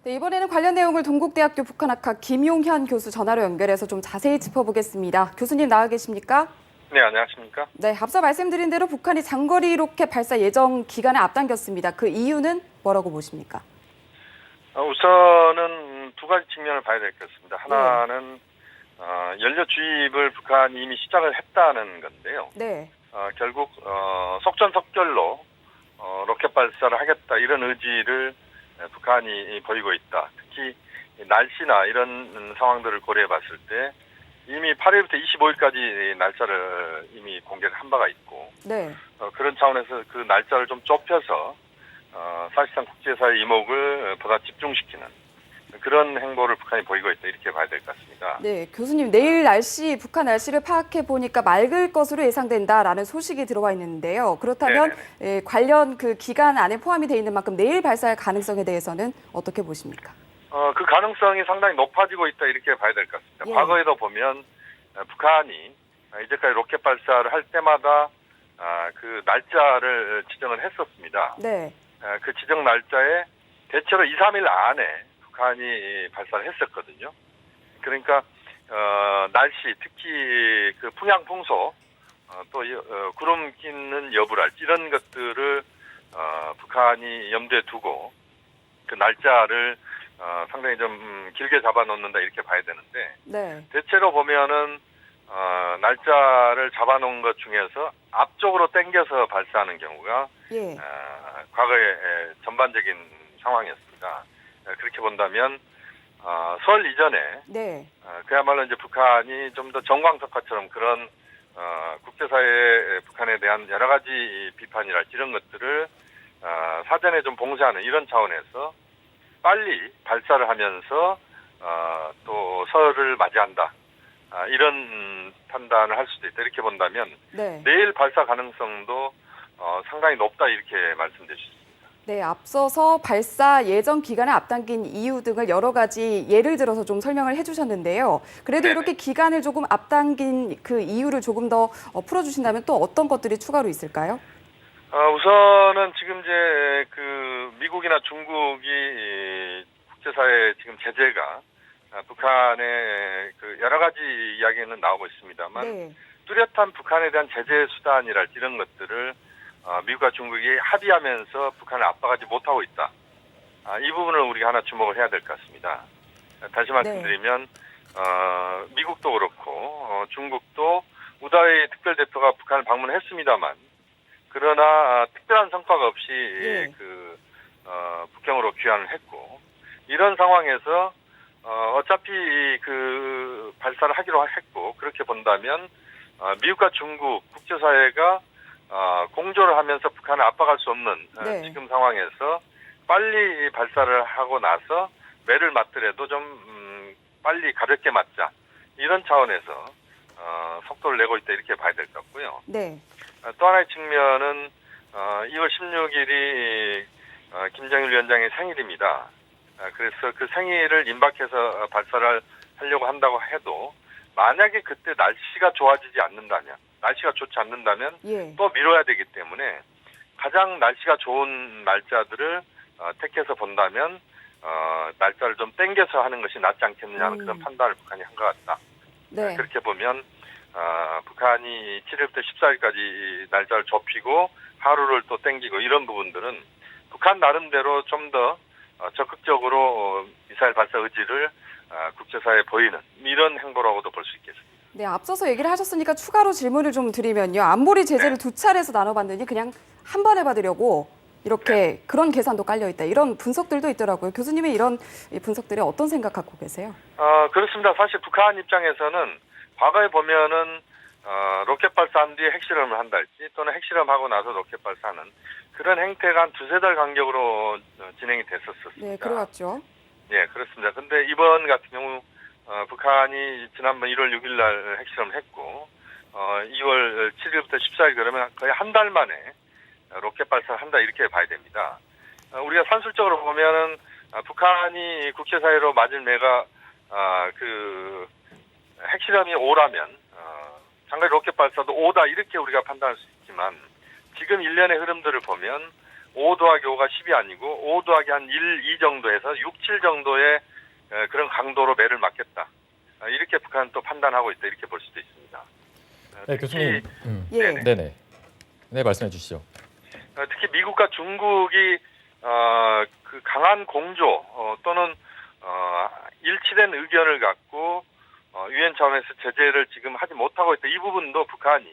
네, 이번에는 관련 내용을 동국대학교 북한학과 김용현 교수 전화로 연결해서 좀 자세히 짚어보겠습니다. 교수님 나와 계십니까? 네, 안녕하십니까? 네, 앞서 말씀드린 대로 북한이 장거리 로켓 발사 예정 기간을 앞당겼습니다. 그 이유는 뭐라고 보십니까? 우선은 두 가지 측면을 봐야 될 것 같습니다. 하나는 연료 주입을 북한이 이미 시작을 했다는 건데요. 네. 결국 속전속결로 로켓 발사를 하겠다 이런 의지를 북한이 보이고 있다. 특히 날씨나 이런 상황들을 고려해 봤을 때 이미 8일부터 25일까지 날짜를 이미 공개를 한 바가 있고 네. 그런 차원에서 그 날짜를 좀 좁혀서 사실상 국제사회 이목을 보다 집중시키는 그런 행보를 북한이 보이고 있다 이렇게 봐야 될 것 같습니다. 네, 교수님 내일 북한 날씨를 파악해 보니까 맑을 것으로 예상된다라는 소식이 들어와 있는데요. 그렇다면 관련 그 기간 안에 포함이 돼 있는 만큼 내일 발사할 가능성에 대해서는 어떻게 보십니까? 그 가능성이 상당히 높아지고 있다 이렇게 봐야 될 것 같습니다. 예. 과거에도 보면 북한이 이제까지 로켓 발사를 할 때마다 그 날짜를 지정을 했었습니다. 네. 그 지정 날짜에 대체로 2, 3일 안에 북한이 발사를 했었거든요. 그러니까 날씨 특히 그 풍향 풍소 또 구름 끼는 여부랄지 이런 것들을 북한이 염두에 두고 그 날짜를 상당히 좀 길게 잡아놓는다 이렇게 봐야 되는데 네. 대체로 보면은 날짜를 잡아놓은 것 중에서 앞쪽으로 당겨서 발사하는 경우가 예. 과거의 전반적인 상황이었습니다. 그렇게 본다면 설 이전에 네. 그야말로 이제 북한이 좀 더 정광석화처럼 그런 국제사회 북한에 대한 여러 가지 비판이랄지 이런 것들을 사전에 좀 봉쇄하는 이런 차원에서 빨리 발사를 하면서 또 설을 맞이한다. 이런 판단을 할 수도 있다. 이렇게 본다면 네. 내일 발사 가능성도 상당히 높다 이렇게 말씀드릴 수 있습니다. 네, 앞서서 발사 예정 기간을 앞당긴 이유 등을 여러 가지 예를 들어서 좀 설명을 해주셨는데요. 그래도 네네. 이렇게 기간을 조금 앞당긴 그 이유를 조금 더 풀어주신다면 또 어떤 것들이 추가로 있을까요? 우선은 지금 이제 그 미국이나 중국이 국제사회 지금 제재가 북한의 그 여러 가지 이야기는 나오고 있습니다만 네. 뚜렷한 북한에 대한 제재 수단이랄지 이런 것들을 미국과 중국이 합의하면서 북한을 압박하지 못하고 있다. 이 부분을 우리가 하나 주목을 해야 될 것 같습니다. 다시 말씀드리면 미국도 그렇고 중국도 우다이 특별대표가 북한을 방문했습니다만 그러나 특별한 성과가 없이 북경으로 귀환을 했고 이런 상황에서 어차피 그 발사를 하기로 했고 그렇게 본다면 미국과 중국 국제사회가 공조를 하면서 북한을 압박할 수 없는 지금 상황에서 빨리 발사를 하고 나서 매를 맞더라도 좀 빨리 가볍게 맞자 이런 차원에서 속도를 내고 있다 이렇게 봐야 될 것 같고요. 네. 또 하나의 측면은 2월 16일이 김정일 위원장의 생일입니다. 그래서 그 생일을 임박해서 발사를 하려고 한다고 해도 만약에 그때 날씨가 좋아지지 않는다면 날씨가 좋지 않는다면 또 미뤄야 되기 때문에 가장 날씨가 좋은 날짜들을 택해서 본다면 날짜를 좀 땡겨서 하는 것이 낫지 않겠느냐는 그런 판단을 북한이 한 것 같다. 네. 그렇게 보면 북한이 7일부터 14일까지 날짜를 좁히고 하루를 또 땡기고 이런 부분들은 북한 나름대로 좀 더 적극적으로 미사일 발사 의지를 국제사회에 보이는 이런 행보라고도 볼 수 있겠습니다. 네, 앞서서 얘기를 하셨으니까 추가로 질문을 좀 드리면요. 안보리 제재를 두 차례에서 나눠봤더니 그냥 한 번에 받으려고 이렇게 그런 계산도 깔려 있다. 이런 분석들도 있더라고요. 교수님의 이런 분석들에 어떤 생각 갖고 계세요? 그렇습니다. 사실 북한 입장에서는 과거에 보면은 로켓 발사한 뒤에 핵실험을 한달지 또는 핵실험하고 나서 로켓 발사하는 그런 행태가 한 두세 달 간격으로 진행이 됐었습니다. 네, 그래왔죠. 네, 그렇습니다. 근데 이번 같은 경우 북한이 지난번 1월 6일 날 핵실험을 했고 2월 7일부터 14일 그러면 거의 한 달 만에 로켓 발사를 한다 이렇게 봐야 됩니다. 우리가 산술적으로 보면은 북한이 국제사회로 맞을 매가 그 핵실험이 오라면 장거리 로켓 발사도 오다 이렇게 우리가 판단할 수 있지만 지금 일련의 흐름들을 보면 5 더하기 5가 10이 아니고 5 더하기 한 1, 2 정도 해서 6, 7 정도의 그런 강도로 매를 맞겠다. 이렇게 북한은 또 판단하고 있다. 이렇게 볼 수도 있습니다. 네, 교수님. 예. 네네. 네, 말씀해 주시죠. 특히 미국과 중국이 그 강한 공조 또는 일치된 의견을 갖고 유엔 차원에서 제재를 지금 하지 못하고 있다. 이 부분도 북한이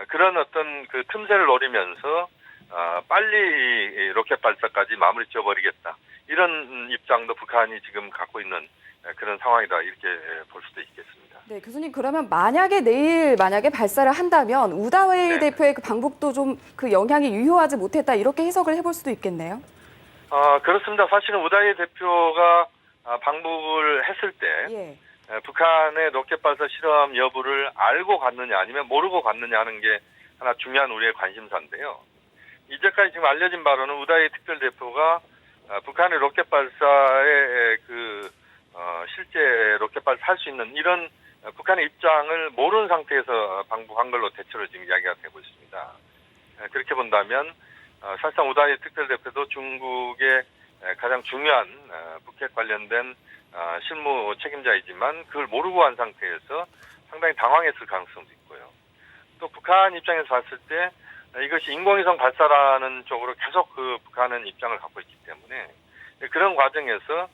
그런 어떤 그 틈새를 노리면서 빨리 로켓 발사까지 마무리 지어버리겠다. 이런 입장도 북한이 지금 갖고 있는 그런 상황이다. 이렇게 볼 수도 있겠습니다. 네, 교수님 그러면 내일 발사를 한다면 우다웨이 네. 대표의 그 방북도 좀 그 영향이 유효하지 못했다 이렇게 해석을 해볼 수도 있겠네요. 그렇습니다. 사실은 우다웨이 대표가 방북을 했을 때 예. 북한의 로켓 발사 실험 여부를 알고 갔느냐 아니면 모르고 갔느냐 하는 게 하나 중요한 우리의 관심사인데요. 이제까지 지금 알려진 바로는 우다웨이 특별대표가 북한의 로켓 발사에 실제 로켓 발사할 수 있는 이런 북한의 입장을 모르는 상태에서 방북한 걸로 대체로 지금 이야기가 되고 있습니다. 그렇게 본다면 사실상 우다웨이 특별대표도 중국의 가장 중요한 북핵 관련된 실무 책임자이지만 그걸 모르고 한 상태에서 상당히 당황했을 가능성도 있고요. 또 북한 입장에서 봤을 때 이것이 인공위성 발사라는 쪽으로 계속 그 북한은 입장을 갖고 있기 때문에 그런 과정에서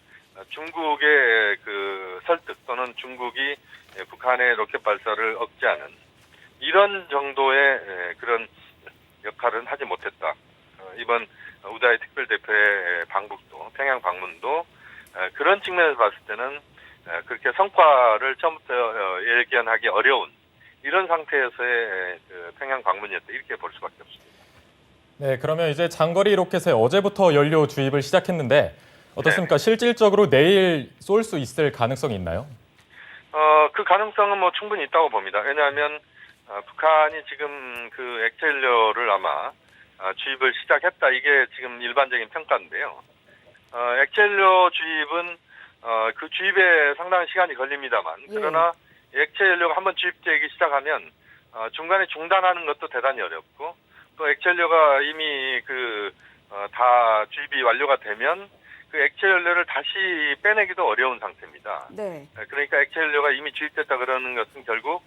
중국의 그 설득 또는 중국이 북한의 로켓 발사를 억제하는 이런 정도의 그런 역할은 하지 못했다. 이번 우다웨이 특별대표의 방북도 평양 방문도 그런 측면에서 봤을 때는 그렇게 성과를 처음부터 예견하기 어려운 이런 상태에서의 그 평양 방문이었다. 이렇게 볼 수밖에 없습니다. 네, 그러면 이제 장거리 로켓에 어제부터 연료 주입을 시작했는데 어떻습니까? 네. 실질적으로 내일 쏠 수 있을 가능성이 있나요? 그 가능성은 뭐 충분히 있다고 봅니다. 왜냐하면 북한이 지금 그 액체 연료를 아마 주입을 시작했다. 이게 지금 일반적인 평가인데요. 액체 연료 주입은 그 주입에 상당한 시간이 걸립니다만 그러나 액체 연료가 한번 주입되기 시작하면 중간에 중단하는 것도 대단히 어렵고 또 액체 연료가 이미 다 주입이 완료가 되면 그 액체 연료를 다시 빼내기도 어려운 상태입니다. 네. 그러니까 액체 연료가 이미 주입됐다 그러는 것은 결국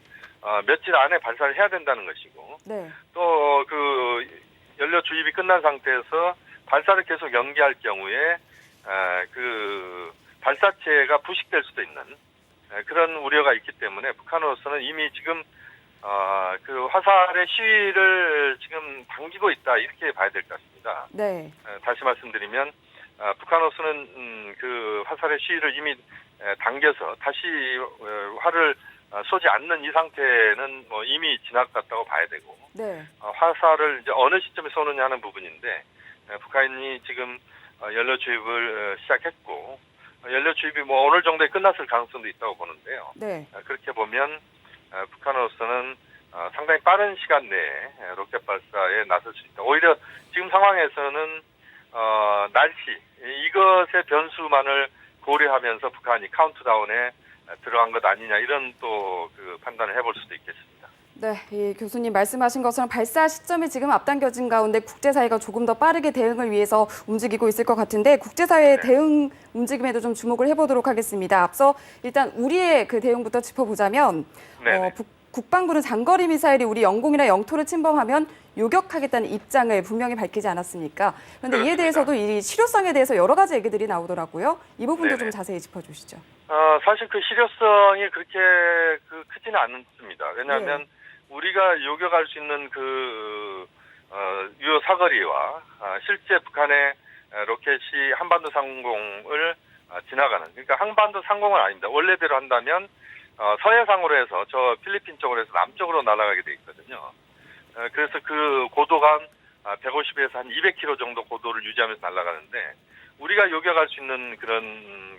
며칠 안에 발사를 해야 된다는 것이고 네. 또 그 연료 주입이 끝난 상태에서 발사를 계속 연기할 경우에 그 발사체가 부식될 수도 있는 그런 우려가 있기 때문에 북한으로서는 이미 지금 그 화살의 시위를 지금 당기고 있다 이렇게 봐야 될 것 같습니다. 네. 다시 말씀드리면 북한으로서는 그 화살의 시위를 이미 당겨서 다시 활을 쏘지 않는 이 상태는 뭐 이미 지나갔다고 봐야 되고 네. 화살을 이제 어느 시점에 쏘느냐 하는 부분인데 북한이 지금 연료 주입을 시작했고 연료 주입이 뭐 오늘 정도에 끝났을 가능성도 있다고 보는데요. 네. 그렇게 보면 북한으로서는 상당히 빠른 시간 내에 로켓 발사에 나설 수 있다. 오히려 지금 상황에서는 날씨 이것의 변수만을 고려하면서 북한이 카운트다운에 들어간 것 아니냐 이런 또 그 판단을 해볼 수도 있겠습니다. 네, 이 교수님 말씀하신 것처럼 발사 시점이 지금 앞당겨진 가운데 국제사회가 조금 더 빠르게 대응을 위해서 움직이고 있을 것 같은데 국제사회의 대응 움직임에도 좀 주목을 해보도록 하겠습니다. 앞서 일단 우리의 그 대응부터 짚어보자면 국방부는 장거리 미사일이 우리 영공이나 영토를 침범하면 요격하겠다는 입장을 분명히 밝히지 않았습니까? 그런데 이에 대해서도 이 실효성에 대해서 여러 가지 얘기들이 나오더라고요. 이 부분도 좀 자세히 짚어주시죠. 사실 그 실효성이 그렇게 크지는 않습니다. 왜냐하면 우리가 요격할 수 있는 유효 사거리와 실제 북한의 로켓이 한반도 상공을 지나가는 그러니까 한반도 상공은 아닙니다. 원래대로 한다면 서해상으로 해서 저 필리핀 쪽으로 해서 남쪽으로 날아가게 돼 있거든요. 그래서 그 고도가 150에서 한 200km 정도 고도를 유지하면서 날아가는데 우리가 요격할 수 있는 그런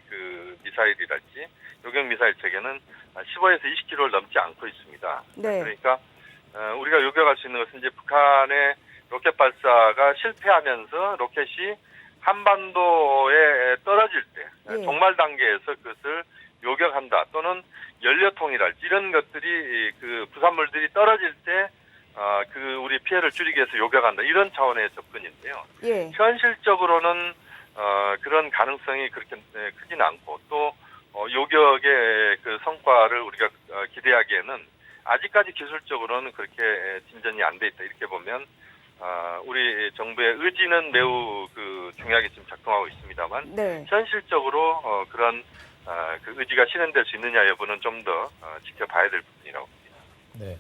그 미사일이랄지 요격 미사일 체계는 15에서 20km를 넘지 않고 있습니다. 네. 그러니까 우리가 요격할 수 있는 것은 이제 북한의 로켓 발사가 실패하면서 로켓이 한반도에 떨어질 때 종말 단계에서 그것을 요격한다 또는 연료통이랄지 이런 것들이 그 부산물들이 떨어질 때 그 우리 피해를 줄이기 위해서 요격한다 이런 차원의 접근인데요. 예. 현실적으로는 그런 가능성이 그렇게 크진 않고 또 요격의 그 성과를 우리가 기대하기에는 아직까지 기술적으로는 그렇게 진전이 안 돼 있다 이렇게 보면 우리 정부의 의지는 매우 그 중요하게 지금 작동하고 있습니다만 네. 현실적으로 그런 그 의지가 실현될 수 있느냐 여부는 좀 더 지켜봐야 될 부분이라고 봅니다. 네.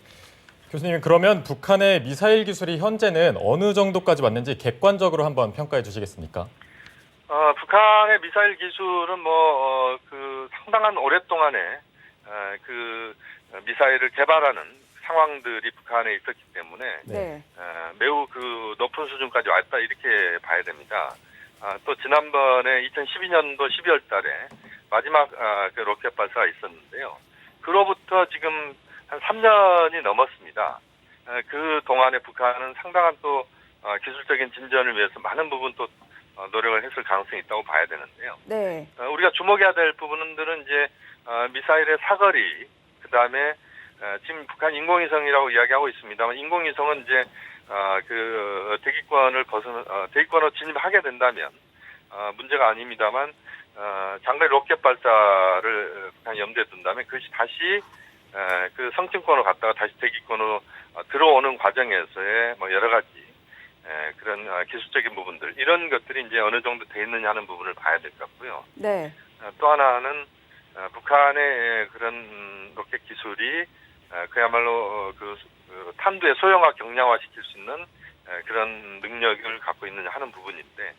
교수님, 그러면 북한의 미사일 기술이 현재는 어느 정도까지 왔는지 객관적으로 한번 평가해 주시겠습니까? 북한의 미사일 기술은 그 상당한 오랫동안에 그 미사일을 개발하는 상황들이 북한에 있었기 때문에 네. 매우 그 높은 수준까지 왔다 이렇게 봐야 됩니다. 또 지난번에 2012년도 12월 달에 마지막 그 로켓 발사가 있었는데요. 그로부터 지금 한 3년이 넘었습니다. 그 동안에 북한은 상당한 또 기술적인 진전을 위해서 많은 부분 또 노력을 했을 가능성이 있다고 봐야 되는데요. 네. 우리가 주목해야 될 부분들은 이제 미사일의 사거리, 그 다음에 지금 북한 인공위성이라고 이야기하고 있습니다만 인공위성은 이제 그 대기권으로 진입하게 된다면 문제가 아닙니다만 장거리 로켓 발사를 북한이 염두에 둔다면 그것이 다시 그 성층권으로 갔다가 다시 대기권으로 들어오는 과정에서의 여러 가지 그런 기술적인 부분들 이런 것들이 이제 어느 정도 돼 있느냐 하는 부분을 봐야 될 것 같고요. 네. 또 하나는 북한의 그런 로켓 기술이 그야말로 그 탄두의 소형화 경량화 시킬 수 있는 그런 능력을 갖고 있느냐 하는 부분인데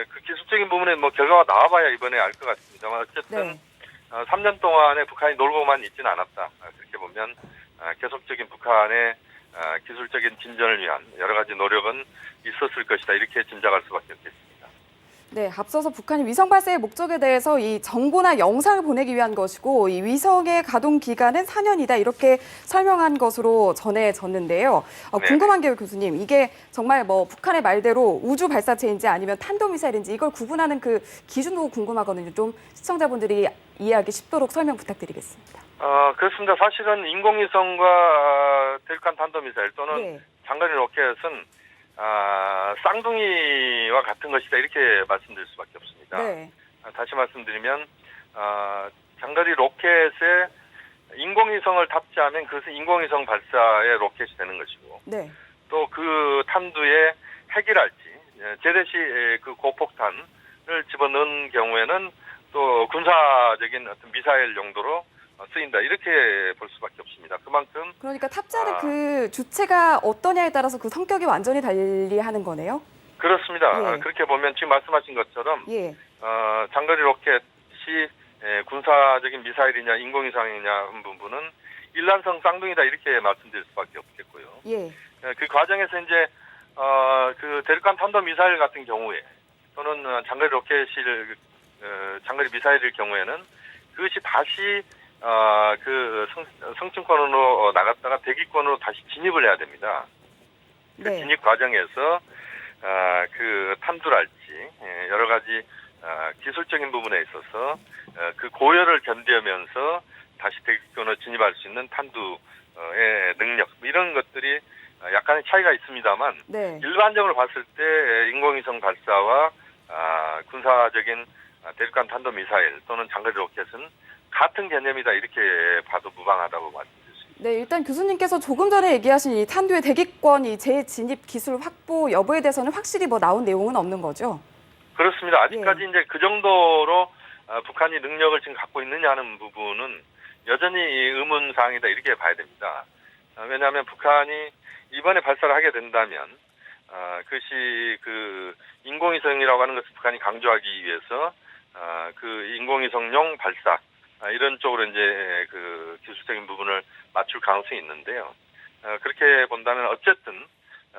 그 기술적인 부분에 결과가 나와봐야 이번에 알 것 같습니다만 어쨌든 네. 3년 동안에 북한이 놀고만 있지는 않았다. 그렇게 보면 계속적인 북한의 기술적인 진전을 위한 여러 가지 노력은 있었을 것이다. 이렇게 짐작할 수밖에 없겠습니다. 네, 앞서서 북한이 위성 발사의 목적에 대해서 이 정보나 영상을 보내기 위한 것이고 이 위성의 가동 기간은 4년이다 이렇게 설명한 것으로 전해졌는데요. 궁금한 게요, 교수님. 이게 정말 북한의 말대로 우주 발사체인지 아니면 탄도미사일인지 이걸 구분하는 그 기준도 궁금하거든요. 좀 시청자분들이 이해하기 쉽도록 설명 부탁드리겠습니다. 그렇습니다. 사실은 인공위성과 대륙간 탄도미사일 또는 네. 장거리 로켓은 쌍둥이와 같은 것이다 이렇게 말씀드릴 수밖에 없습니다. 네. 다시 말씀드리면 장거리 로켓에 인공위성을 탑재하면 그것은 인공위성 발사의 로켓이 되는 것이고 네. 또 그 탄두에 핵이랄지 재래시 그 고폭탄을 집어넣은 경우에는 또 군사적인 어떤 미사일 용도로 쓰인다 이렇게 볼 수밖에 없습니다. 그만큼 그러니까 탑재하는 그 주체가 어떠냐에 따라서 그 성격이 완전히 달리하는 거네요. 그렇습니다. 예. 그렇게 보면 지금 말씀하신 것처럼 예. 장거리 로켓이 군사적인 미사일이냐 인공위성이냐 하는 부분은 일란성 쌍둥이다 이렇게 말씀드릴 수밖에 없겠고요. 예. 그 과정에서 이제 그 대륙간 탄도 미사일 같은 경우에 또는 장거리 로켓이 장거리 미사일일 경우에는 그것이 다시 그 성층권으로 나갔다가 대기권으로 다시 진입을 해야 됩니다. 그 네. 진입 과정에서 그 탄두랄지 여러 가지 기술적인 부분에 있어서 그 고열을 견디면서 다시 대기권으로 진입할 수 있는 탄두의 능력 이런 것들이 약간의 차이가 있습니다만 네. 일반적으로 봤을 때 인공위성 발사와 군사적인 대륙간 탄도미사일 또는 장거리 로켓은 같은 개념이다 이렇게 봐도 무방하다고 말씀드릴 수 있습니다. 네, 일단 교수님께서 조금 전에 얘기하신 이 탄두의 대기권 이 재진입 기술 확보 여부에 대해서는 확실히 나온 내용은 없는 거죠? 그렇습니다. 아직까지 이제 그 정도로 북한이 능력을 지금 갖고 있느냐 하는 부분은 여전히 의문 사항이다 이렇게 봐야 됩니다. 왜냐하면 북한이 이번에 발사를 하게 된다면 그것이 그 인공위성이라고 하는 것을 북한이 강조하기 위해서 그 인공위성용 발사 이런 쪽으로 이제 그 기술적인 부분을 맞출 가능성이 있는데요. 그렇게 본다면 어쨌든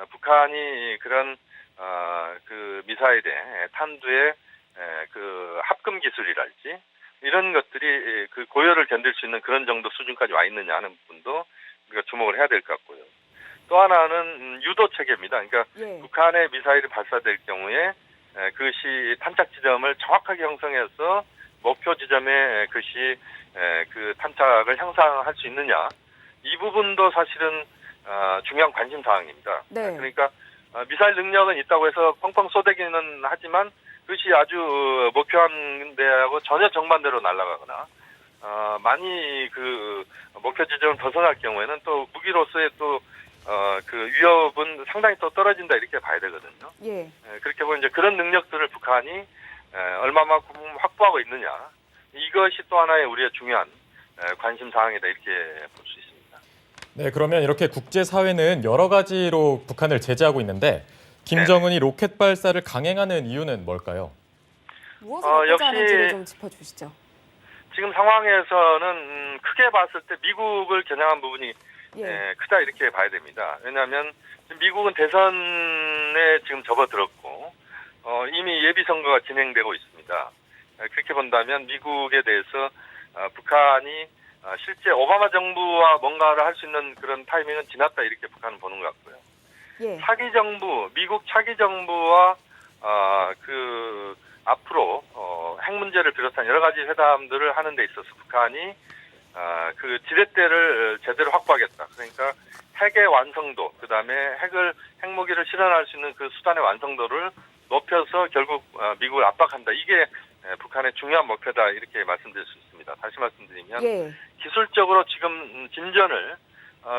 북한이 그런 그 미사일의 탄두의 그 합금 기술이랄지 이런 것들이 그 고열을 견딜 수 있는 그런 정도 수준까지 와 있느냐 하는 부분도 우리가 주목을 해야 될 것 같고요. 또 하나는 유도 체계입니다. 그러니까 예. 북한의 미사일이 발사될 경우에 그것이 탄착 지점을 정확하게 형성해서 목표 지점에 그것이 그 탄착을 향상할 수 있느냐 이 부분도 사실은 중요한 관심 사항입니다. 네. 그러니까 미사일 능력은 있다고 해서 펑펑 쏘대기는 하지만 그것이 아주 목표한 데하고 전혀 정반대로 날아가거나 많이 그 목표 지점을 벗어날 경우에는 또 무기로서의 또 그 위협은 상당히 또 떨어진다 이렇게 봐야 되거든요. 예. 그렇게 보면 이제 그런 능력들을 북한이 얼마만큼 확보하고 있느냐 이것이 또 하나의 우리의 중요한 관심 사항이다 이렇게 볼 수 있습니다. 네, 그러면 이렇게 국제사회는 여러 가지로 북한을 제재하고 있는데 김정은이 로켓 발사를 강행하는 이유는 뭘까요? 무엇을 역시 하는지를 좀 짚어주시죠. 지금 상황에서는 크게 봤을 때 미국을 겨냥한 부분이 예. 크다 이렇게 봐야 됩니다. 왜냐하면 미국은 대선에 지금 접어들었고 이미 예비선거가 진행되고 있습니다. 그렇게 본다면 미국에 대해서 북한이 실제 오바마 정부와 뭔가를 할 수 있는 그런 타이밍은 지났다 이렇게 북한은 보는 것 같고요. 예. 차기 정부, 미국 차기 정부와 그 앞으로 핵 문제를 비롯한 여러 가지 회담들을 하는 데 있어서 북한이 그 지렛대를 제대로 확보하겠다. 그러니까 핵의 완성도, 그다음에 핵무기를 실현할 수 있는 그 수단의 완성도를 높여서 결국 미국을 압박한다. 이게 북한의 중요한 목표다 이렇게 말씀드릴 수 있습니다. 다시 말씀드리면 예. 기술적으로 지금 진전을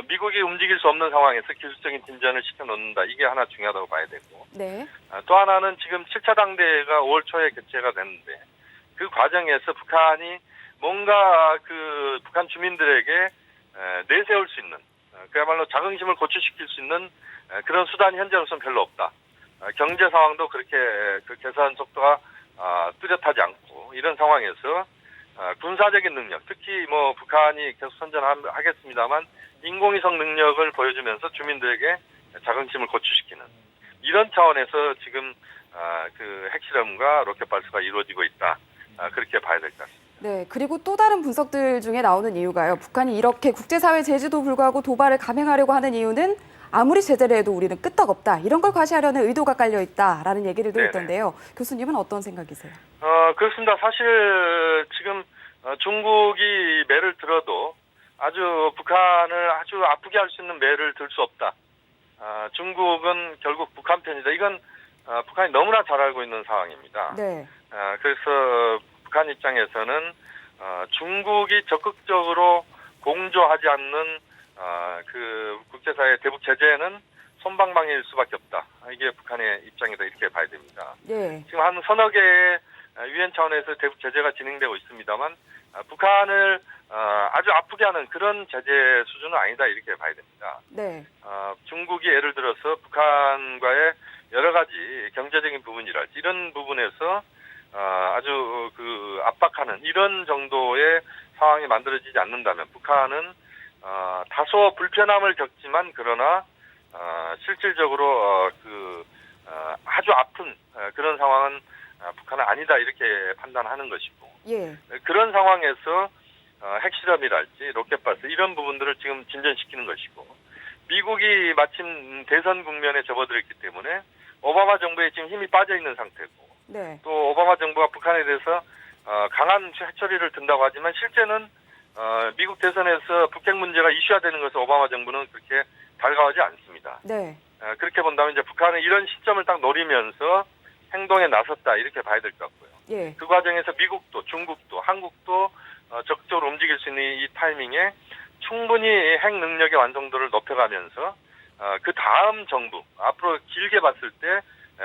미국이 움직일 수 없는 상황에서 기술적인 진전을 시켜놓는다. 이게 하나 중요하다고 봐야 되고 네. 또 하나는 지금 7차 당대회가 5월 초에 개최가 됐는데 그 과정에서 북한이 뭔가 그 북한 주민들에게 내세울 수 있는 그야말로 자긍심을 고취시킬 수 있는 그런 수단이 현재로서는 별로 없다. 경제 상황도 그렇게 그 개선 속도가 뚜렷하지 않고 이런 상황에서 군사적인 능력, 특히 뭐 북한이 계속 선전하겠습니다만 인공위성 능력을 보여주면서 주민들에게 자긍심을 고취시키는 이런 차원에서 지금 그 핵실험과 로켓 발사가 이루어지고 있다. 그렇게 봐야 될 것 같습니다. 네, 그리고 또 다른 분석들 중에 나오는 이유가요. 북한이 이렇게 국제사회 제재도 불구하고 도발을 감행하려고 하는 이유는 아무리 제재를 해도 우리는 끄떡없다. 이런 걸 과시하려는 의도가 깔려 있다라는 얘기를 네네. 있던데요. 교수님은 어떤 생각이세요? 그렇습니다. 사실 지금 중국이 매를 들어도 아주 북한을 아주 아프게 할 수 있는 매를 들 수 없다. 중국은 결국 북한 편이다. 이건 북한이 너무나 잘 알고 있는 상황입니다. 네. 그래서 북한 입장에서는 중국이 적극적으로 공조하지 않는 그 국제사회 대북 제재는 솜방망이일 수밖에 없다. 이게 북한의 입장이다 이렇게 봐야 됩니다. 네. 지금 한 서너 개의 유엔 차원에서 대북 제재가 진행되고 있습니다만 북한을 아주 아프게 하는 그런 제재 수준은 아니다 이렇게 봐야 됩니다. 네. 중국이 예를 들어서 북한과의 여러 가지 경제적인 부분이랄지 이런 부분에서 아주 그 압박하는 이런 정도의 상황이 만들어지지 않는다면 북한은 다소 불편함을 겪지만 그러나 실질적으로 아주 아픈 그런 상황은 북한은 아니다 이렇게 판단하는 것이고 예. 그런 상황에서 핵실험이랄지 로켓 발사 이런 부분들을 지금 진전시키는 것이고 미국이 마침 대선 국면에 접어들었기 때문에 오바마 정부에 지금 힘이 빠져 있는 상태고 네. 또 오바마 정부가 북한에 대해서 강한 해처리를 든다고 하지만 실제는 미국 대선에서 북핵 문제가 이슈화되는 것을 오바마 정부는 그렇게 달가워하지 않습니다. 네. 그렇게 본다면 이제 북한은 이런 시점을 딱 노리면서 행동에 나섰다 이렇게 봐야 될 것 같고요. 예. 그 과정에서 미국도 중국도 한국도 적극적으로 움직일 수 있는 이 타이밍에 충분히 핵 능력의 완성도를 높여가면서 그 다음 정부 앞으로 길게 봤을 때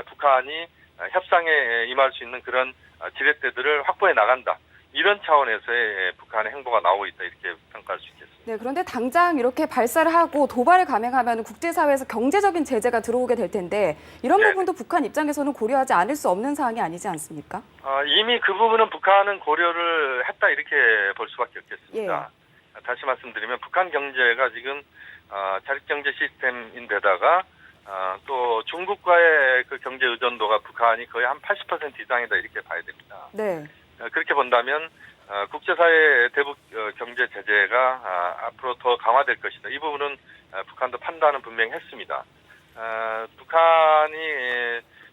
북한이 협상에 임할 수 있는 그런 지렛대들을 확보해 나간다. 이런 차원에서의 북한의 행보가 나오고 있다 이렇게 평가할 수 있겠습니다. 네, 그런데 당장 이렇게 발사를 하고 도발을 감행하면 국제사회에서 경제적인 제재가 들어오게 될 텐데 이런 네네. 부분도 북한 입장에서는 고려하지 않을 수 없는 사항이 아니지 않습니까? 이미 그 부분은 북한은 고려를 했다 이렇게 볼 수밖에 없겠습니다. 다시 말씀드리면 북한 경제가 지금 자립경제 시스템인데다가 또 중국과의 그 경제 의존도가 북한이 거의 한 80% 이상이다 이렇게 봐야 됩니다. 네. 그렇게 본다면 국제사회 대북 경제 제재가 앞으로 더 강화될 것이다. 이 부분은 북한도 판단은 분명히 했습니다. 북한이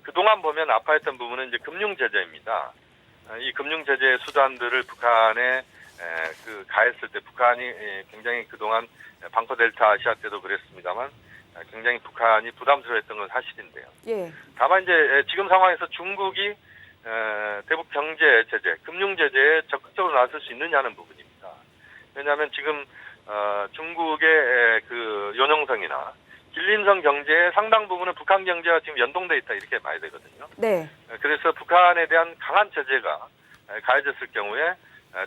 그동안 보면 아파했던 부분은 이제 금융 제재입니다. 이 금융 제재 수단들을 북한에 가했을 때 북한이 굉장히 그동안 방코 델타 아시아 때도 그랬습니다만 굉장히 북한이 부담스러워했던 건 사실인데요. 예. 다만 이제 지금 상황에서 중국이 대북 경제 제재, 금융 제재에 적극적으로 나설 수 있느냐는 부분입니다. 왜냐하면 지금 중국의 그 연용성이나 길림성 경제의 상당 부분은 북한 경제와 지금 연동돼 있다 이렇게 봐야 되거든요. 네. 그래서 북한에 대한 강한 제재가 가해졌을 경우에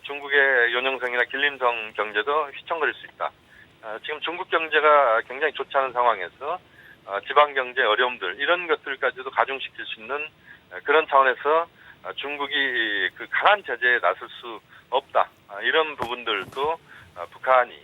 중국의 연용성이나 길림성 경제도 휘청거릴 수 있다. 지금 중국 경제가 굉장히 좋지 않은 상황에서 지방 경제 어려움들 이런 것들까지도 가중시킬 수 있는 그런 차원에서 중국이 그 강한 제재에 나설 수 없다. 이런 부분들도 북한이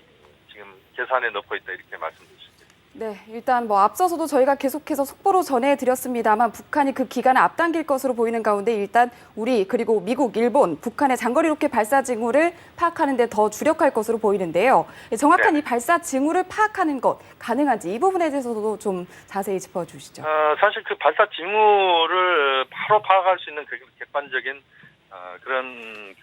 지금 계산에 넣고 있다 이렇게 말씀드릴 수 있습니다. 네, 일단 뭐 앞서서도 저희가 계속해서 속보로 전해드렸습니다만 북한이 그 기간을 앞당길 것으로 보이는 가운데 일단 우리 그리고 미국, 일본, 북한의 장거리 로켓 발사 징후를 파악하는 데 더 주력할 것으로 보이는데요. 정확한 네. 이 발사 징후를 파악하는 것 가능한지 이 부분에 대해서도 좀 자세히 짚어주시죠. 사실 그 발사 징후를 바로 파악할 수 있는 객관적인 그런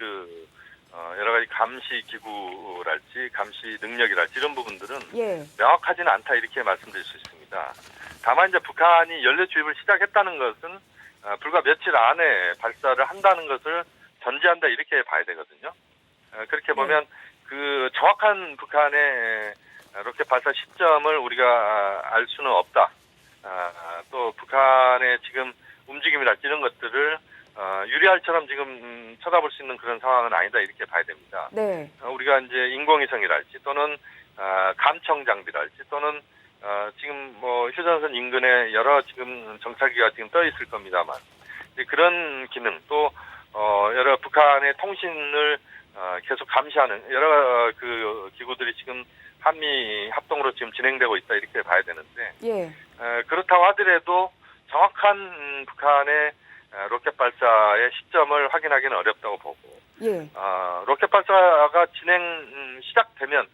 여러 가지 감시 기구랄지 감시 능력이랄지 이런 부분들은 예. 명확하지는 않다 이렇게 말씀드릴 수 있습니다. 다만 이제 북한이 연료 주입을 시작했다는 것은 불과 며칠 안에 발사를 한다는 것을 전제한다 이렇게 봐야 되거든요. 그렇게 보면 그 정확한 북한의 로켓 발사 시점을 우리가 알 수는 없다. 또 북한의 지금 움직임이랄지 이런 것들을 유리알처럼 지금 쳐다볼 수 있는 그런 상황은 아니다 이렇게 봐야 됩니다. 네. 우리가 이제 인공위성이랄지 또는 감청 장비랄지 또는 지금 뭐 휴전선 인근에 여러 지금 정찰기가 지금 떠 있을 겁니다만 그런 기능 또 여러 북한의 통신을 계속 감시하는 여러 그 기구들이 지금 한미 합동으로 지금 진행되고 있다 이렇게 봐야 되는데 예. 그렇다고 하더라도 정확한 북한의 로켓 발사의 시점을 확인하기는 어렵다고 보고 예. 로켓 발사가 시작되면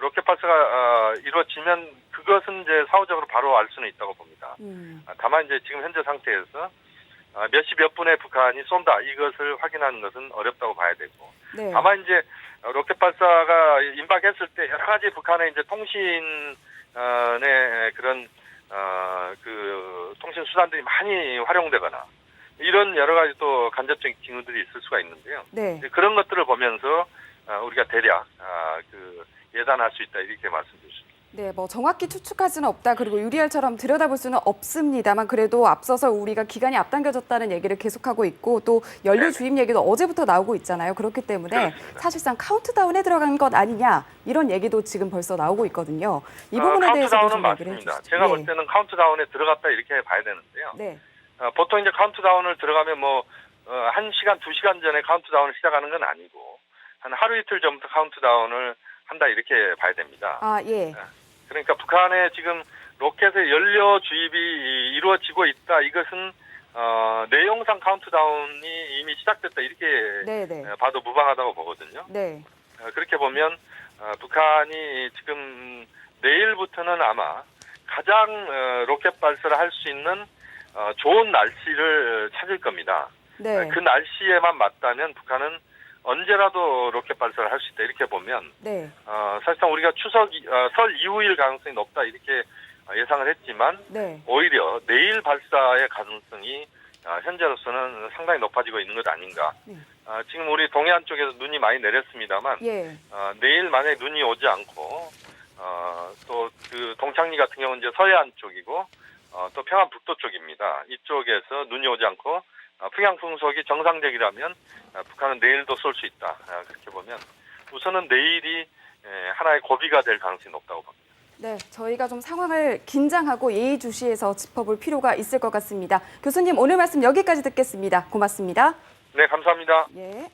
로켓 발사가 이루어지면 그것은 이제 사후적으로 바로 알 수는 있다고 봅니다. 다만 이제 지금 현재 상태에서 몇 시 몇 분에 북한이 쏜다 이것을 확인하는 것은 어렵다고 봐야 되고 네. 다만 이제 로켓 발사가 임박했을 때 여러 가지 북한의 이제 통신의 그런 그 통신 수단들이 많이 활용되거나 이런 여러 가지 또 간접적인 징후들이 있을 수가 있는데요. 네. 그런 것들을 보면서 우리가 대략 예단할 수 있다 이렇게 말씀드릴 수 있습니다. 네, 뭐 정확히 추측할 수는 없다. 그리고 유리알처럼 들여다볼 수는 없습니다만 그래도 앞서서 우리가 기간이 앞당겨졌다는 얘기를 계속하고 있고 또 연료 주입 얘기도 어제부터 나오고 있잖아요. 그렇기 때문에 그렇습니다. 사실상 카운트다운에 들어간 것 아니냐 이런 얘기도 지금 벌써 나오고 있거든요. 이 부분에 대해서도 좀 카운트다운은 얘기를 맞습니다. 해주시죠. 제가 예. 볼 때는 카운트다운에 들어갔다 이렇게 봐야 되는데요. 네. 보통 이제 카운트다운을 들어가면 뭐 1시간, 2시간 전에 카운트다운을 시작하는 건 아니고 한 하루 이틀 전부터 카운트다운을 한다 이렇게 봐야 됩니다. 아, 예. 그러니까 북한의 지금 로켓의 연료 주입이 이루어지고 있다. 이것은 내용상 카운트다운이 이미 시작됐다 이렇게 네네. 봐도 무방하다고 보거든요. 네. 그렇게 보면 북한이 지금 내일부터는 아마 가장 로켓 발사를 할 수 있는 좋은 날씨를 찾을 겁니다. 네. 그 날씨에만 맞다면 북한은 언제라도 로켓 발사를 할 수 있다 이렇게 보면 네. 사실상 우리가 설 이후일 가능성이 높다 이렇게 예상을 했지만 네. 오히려 내일 발사의 가능성이 현재로서는 상당히 높아지고 있는 것 아닌가. 네. 지금 우리 동해안 쪽에서 눈이 많이 내렸습니다만 예. 내일 만약에 눈이 오지 않고 또 그 동창리 같은 경우는 이제 서해안 쪽이고 또 평안북도 쪽입니다. 이쪽에서 눈이 오지 않고 평양 풍속이 정상적이라면 북한은 내일도 쏠 수 있다. 그렇게 보면 우선은 내일이 하나의 고비가 될 가능성이 높다고 봅니다. 네, 저희가 좀 상황을 긴장하고 예의주시해서 짚어볼 필요가 있을 것 같습니다. 교수님 오늘 말씀 여기까지 듣겠습니다. 고맙습니다. 네, 감사합니다. 예.